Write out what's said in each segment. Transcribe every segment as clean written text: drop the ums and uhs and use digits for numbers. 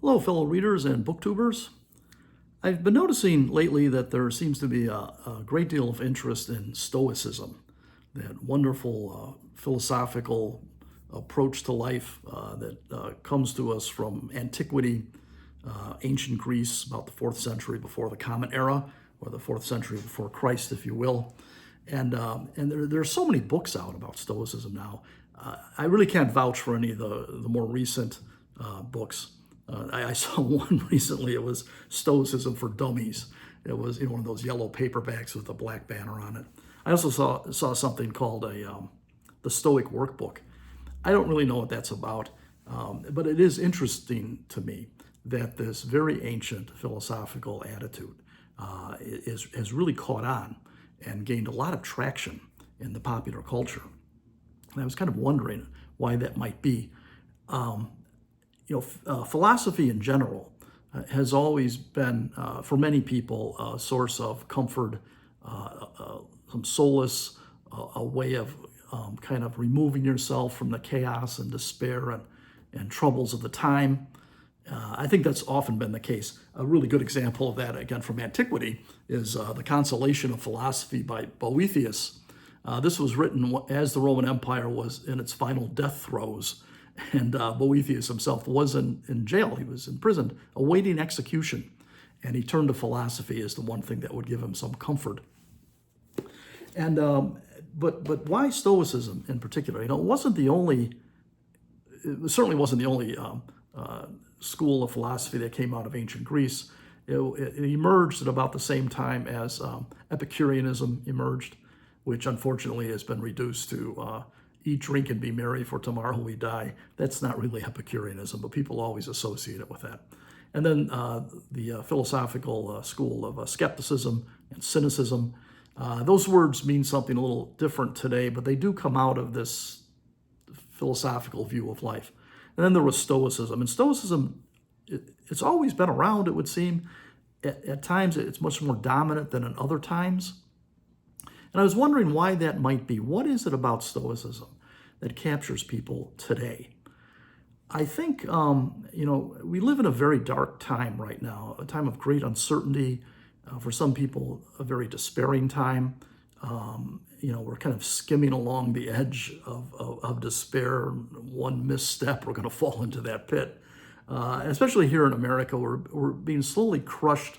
Hello, fellow readers and booktubers. I've been noticing lately that there seems to be a great deal of interest in Stoicism, that wonderful philosophical approach to life that comes to us from antiquity, ancient Greece, about the 4th century before the Common Era, or the 4th century before Christ, if you will. And there are so many books out about Stoicism now. I really can't vouch for any of the more recent books. I saw one recently. It was Stoicism for Dummies. It was one of those yellow paperbacks with a black banner on it. I also saw something called the Stoic Workbook. I don't really know what that's about, but it is interesting to me that this very ancient philosophical attitude has really caught on and gained a lot of traction in the popular culture. And I was kind of wondering why that might be. Philosophy in general has always been, for many people, a source of comfort, some solace, a way of kind of removing yourself from the chaos and despair and troubles of the time. I think that's often been the case. A really good example of that, again, from antiquity, is the Consolation of Philosophy by Boethius. This was written as the Roman Empire was in its final death throes. And Boethius himself was in jail. He was imprisoned, awaiting execution. And he turned to philosophy as the one thing that would give him some comfort. And but why Stoicism in particular? It certainly wasn't the only school of philosophy that came out of ancient Greece. It emerged at about the same time as Epicureanism emerged, which unfortunately has been reduced to eat, drink, and be merry, for tomorrow we die. That's not really Epicureanism, but people always associate it with that. And then the philosophical school of skepticism and cynicism. Those words mean something a little different today, but they do come out of this philosophical view of life. And then there was Stoicism. And Stoicism, it's always been around, it would seem. At times, it's much more dominant than in other times. And I was wondering why that might be. What is it about Stoicism that captures people today? I think, we live in a very dark time right now, a time of great uncertainty. For some people, a very despairing time. We're kind of skimming along the edge of despair. One misstep, we're going to fall into that pit. Especially here in America, we're being slowly crushed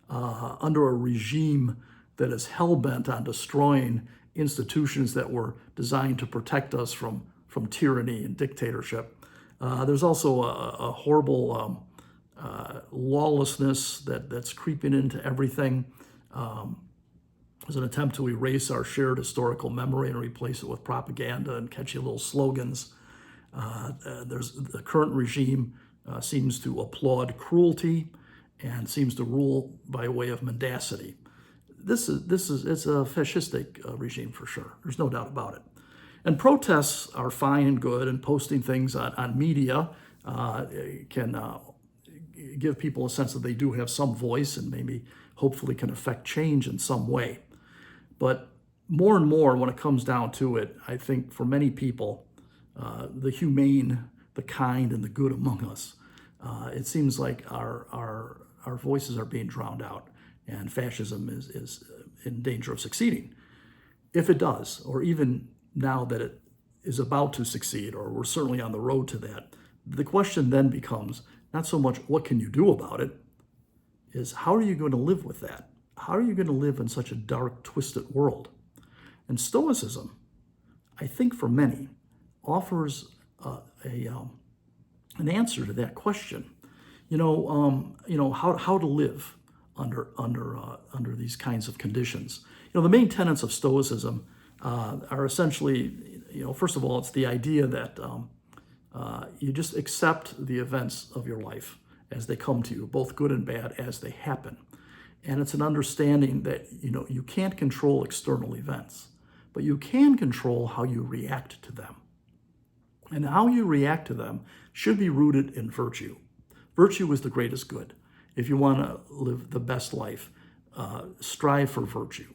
under a regime that is hell-bent on destroying institutions that were designed to protect us from tyranny and dictatorship. There's also a horrible lawlessness that's creeping into everything. There's an attempt to erase our shared historical memory and replace it with propaganda and catchy little slogans. There's the current regime seems to applaud cruelty and seems to rule by way of mendacity. It's a fascistic regime for sure. There's no doubt about it. And protests are fine and good, and posting things on media can give people a sense that they do have some voice and maybe hopefully can affect change in some way. But more and more, when it comes down to it, I think for many people, the humane, the kind, and the good among us, it seems like our voices are being drowned out. And fascism is in danger of succeeding. If it does, or even now that it is about to succeed, or we're certainly on the road to that, the question then becomes not so much what can you do about it, is how are you going to live with that? How are you going to live in such a dark, twisted world? And Stoicism, I think for many, offers an answer to that question. How to live under these kinds of conditions. The main tenets of Stoicism are essentially, first of all, it's the idea that you just accept the events of your life as they come to you, both good and bad, as they happen. And it's an understanding that, you can't control external events, but you can control how you react to them. And how you react to them should be rooted in virtue. Virtue is the greatest good. If you want to live the best life, strive for virtue.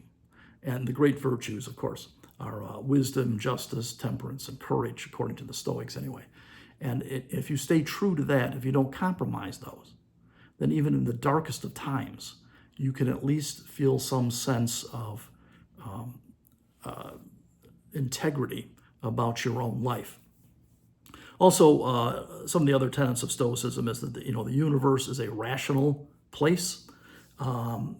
And the great virtues, of course, are wisdom, justice, temperance, and courage, according to the Stoics anyway. And if you stay true to that, if you don't compromise those, then even in the darkest of times, you can at least feel some sense of integrity about your own life. Also, some of the other tenets of Stoicism is that the universe is a rational place.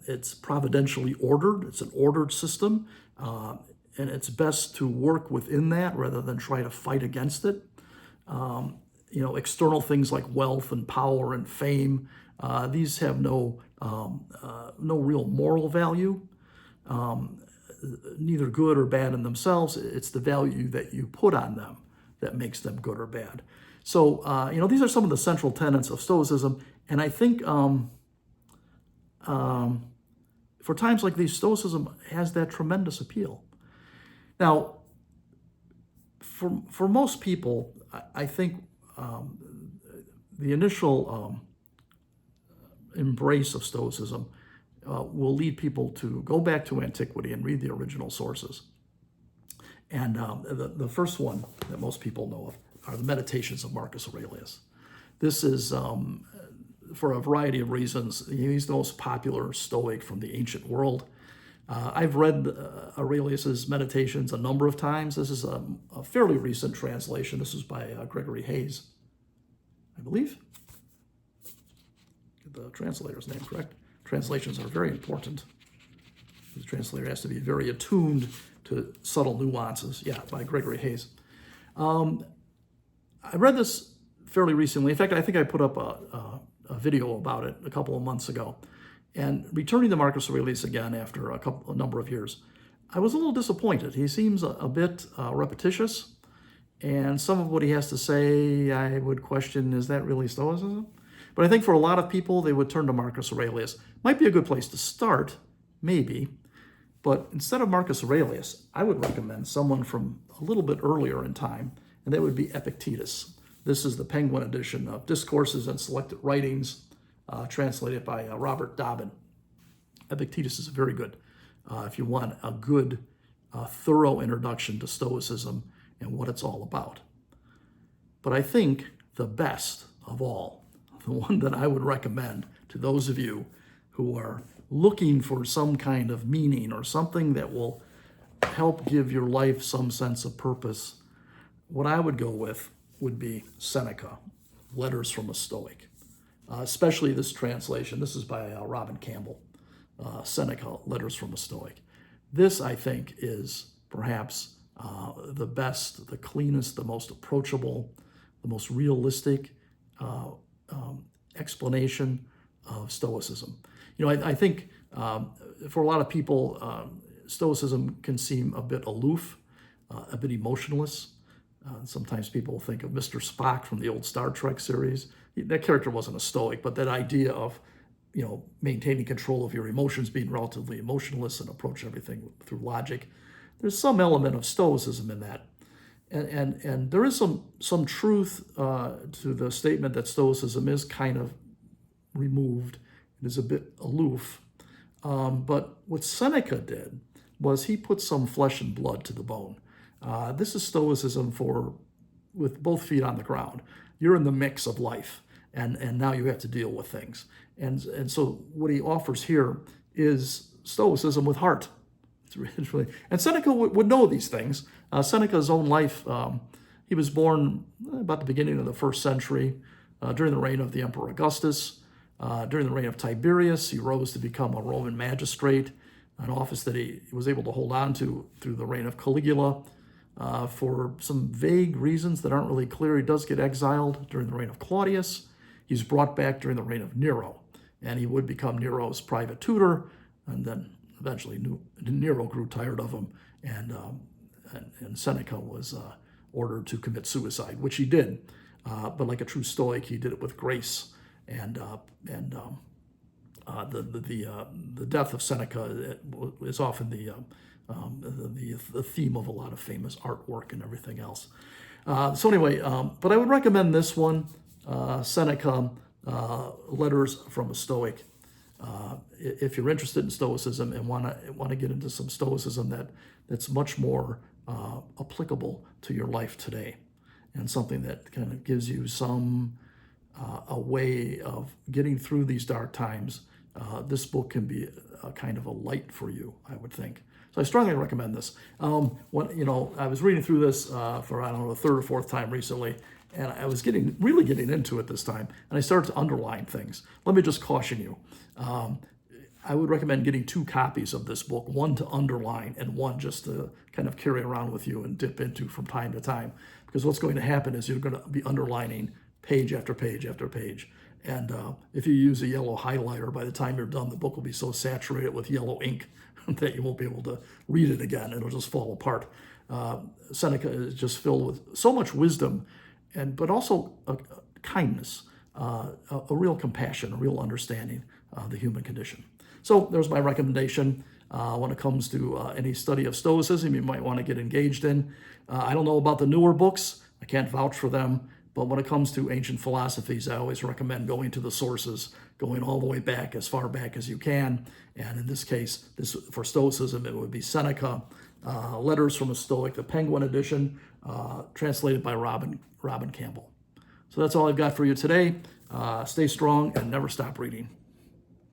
It's providentially ordered. It's an ordered system, and it's best to work within that rather than try to fight against it. External things like wealth and power and fame, these have no real moral value, neither good or bad in themselves. It's the value that you put on them that makes them good or bad. So, these are some of the central tenets of Stoicism, and I think for times like these, Stoicism has that tremendous appeal. Now, for most people, I think the initial embrace of Stoicism will lead people to go back to antiquity and read the original sources. And the first one that most people know of are the Meditations of Marcus Aurelius. This is, for a variety of reasons, he's the most popular Stoic from the ancient world. I've read Aurelius's Meditations a number of times. This is a fairly recent translation. This is by Gregory Hayes, I believe. Get the translator's name correct. Translations are very important. The translator has to be very attuned to subtle nuances. Yeah, by Gregory Hayes. I read this fairly recently. In fact, I think I put up a video about it a couple of months ago. And returning to Marcus Aurelius again after a number of years, I was a little disappointed. He seems a bit repetitious, and some of what he has to say, I would question, is that really Stoicism? But I think for a lot of people, they would turn to Marcus Aurelius. Might be a good place to start, maybe, but instead of Marcus Aurelius, I would recommend someone from a little bit earlier in time, and that would be Epictetus. This is the Penguin edition of Discourses and Selected Writings, translated by Robert Dobbin. Epictetus is very good if you want a good, thorough introduction to Stoicism and what it's all about. But I think the best of all, the one that I would recommend to those of you who are looking for some kind of meaning or something that will help give your life some sense of purpose, what I would go with would be Seneca, Letters from a Stoic. Especially this translation. This is by Robin Campbell, Seneca, Letters from a Stoic. This, I think, is perhaps the best, the cleanest, the most approachable, the most realistic explanation of Stoicism. I think for a lot of people, Stoicism can seem a bit aloof, a bit emotionless. Sometimes people think of Mr. Spock from the old Star Trek series. That character wasn't a Stoic, but that idea of, maintaining control of your emotions, being relatively emotionless and approach everything through logic. There's some element of Stoicism in that. And there is some truth to the statement that Stoicism is kind of removed. It is a bit aloof. But what Seneca did was he put some flesh and blood to the bone. This is Stoicism with both feet on the ground. You're in the mix of life, and now you have to deal with things. And so what he offers here is Stoicism with heart. It's really, and Seneca would know these things. Seneca's own life, he was born about the beginning of the 1st century, during the reign of the Emperor Augustus. During the reign of Tiberius, he rose to become a Roman magistrate, an office that he was able to hold on to through the reign of Caligula. For some vague reasons that aren't really clear, he does get exiled during the reign of Claudius. He's brought back during the reign of Nero, and he would become Nero's private tutor, and then eventually Nero grew tired of him, and Seneca was ordered to commit suicide, which he did. But like a true Stoic, he did it with grace, and the death of Seneca is often the theme of a lot of famous artwork and everything else. So anyway, but I would recommend this one, Seneca, Letters from a Stoic. If you're interested in Stoicism and want to get into some Stoicism that's much more applicable to your life today. and something that kind of gives you some a way of getting through these dark times, this book can be a kind of a light for you, I would think. So I strongly recommend this. I was reading through this for, I don't know, the third or fourth time recently, and I was really getting into it this time, and I started to underline things. Let me just caution you. I would recommend getting 2 copies of this book, one to underline and one just to kind of carry around with you and dip into from time to time. Because what's going to happen is you're going to be underlining page after page after page. And if you use a yellow highlighter, by the time you're done, the book will be so saturated with yellow ink that you won't be able to read it again. It'll just fall apart. Seneca is just filled with so much wisdom, but also a kindness, a real compassion, a real understanding of the human condition. So there's my recommendation. When it comes to any study of Stoicism, you might want to get engaged in. I don't know about the newer books. I can't vouch for them. But when it comes to ancient philosophies, I always recommend going to the sources, going all the way back, as far back as you can. And in this case, for Stoicism, it would be Seneca, Letters from a Stoic, the Penguin edition, translated by Robin Campbell. So that's all I've got for you today. Stay strong and never stop reading.